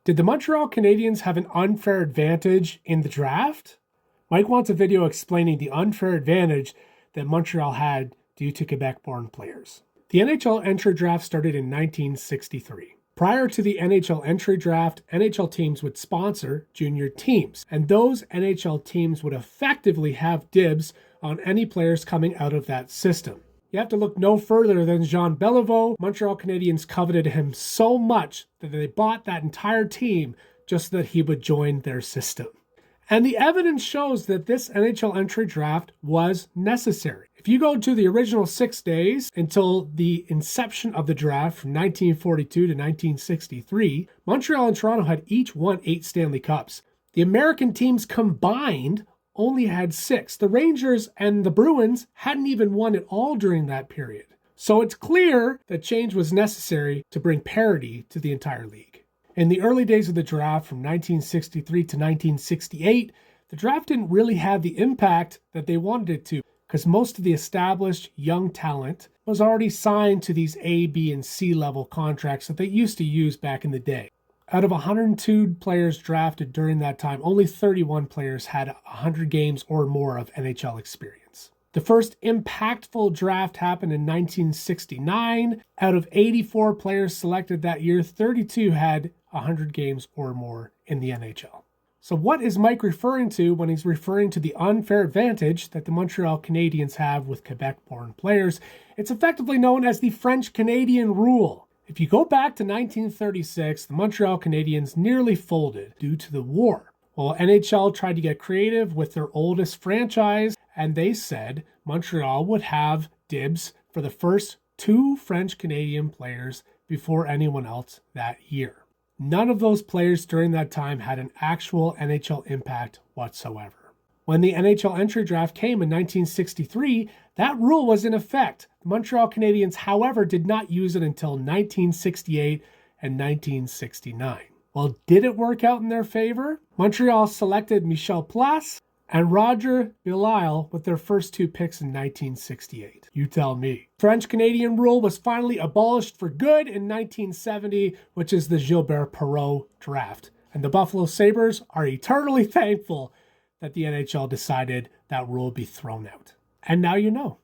Did the Montreal Canadiens have an unfair advantage in the draft? Mike wants a video explaining the unfair advantage that Montreal had due to Quebec-born players. The NHL entry draft started in 1963. Prior to the NHL entry draft, NHL teams would sponsor junior teams, and those NHL teams would effectively have dibs on any players coming out of that system. You have to look no further than Jean Beliveau. Montreal Canadiens coveted him so much that they bought that entire team just so that he would join their system. And the evidence shows that this NHL entry draft was necessary. If you go to the original 6 days until the inception of the draft from 1942 to 1963, Montreal and Toronto had each won 8 Stanley Cups. The American teams combined only had 6. The Rangers and the Bruins hadn't even won it all during that period. So it's clear that change was necessary to bring parity to the entire league. In the early days of the draft from 1963 to 1968, the draft didn't really have the impact that they wanted it to because most of the established young talent was already signed to these A, B, and C level contracts that they used to use back in the day. Out of 102 players drafted during that time, only 31 players had 100 games or more of NHL experience. The first impactful draft happened in 1969. Out of 84 players selected that year, 32 had 100 games or more in the NHL. So what is Mike referring to when he's referring to the unfair advantage that the Montreal Canadiens have with Quebec-born players? It's effectively known as the French-Canadian rule. If you go back to 1936, the Montreal Canadiens nearly folded due to the war. Well, NHL tried to get creative with their oldest franchise, and they said Montreal would have dibs for the first 2 French-Canadian players before anyone else that year. None of those players during that time had an actual NHL impact whatsoever. When the NHL entry draft came in 1963, that rule was in effect. The Montreal Canadiens, however, did not use it until 1968 and 1969. Well, did it work out in their favor? Montreal selected Michel Place and Roger Belisle with their first 2 picks in 1968. You tell me. French-Canadian rule was finally abolished for good in 1970, which is the Gilbert Perreault draft. And the Buffalo Sabres are eternally thankful that the NHL decided that rule be thrown out. And now you know.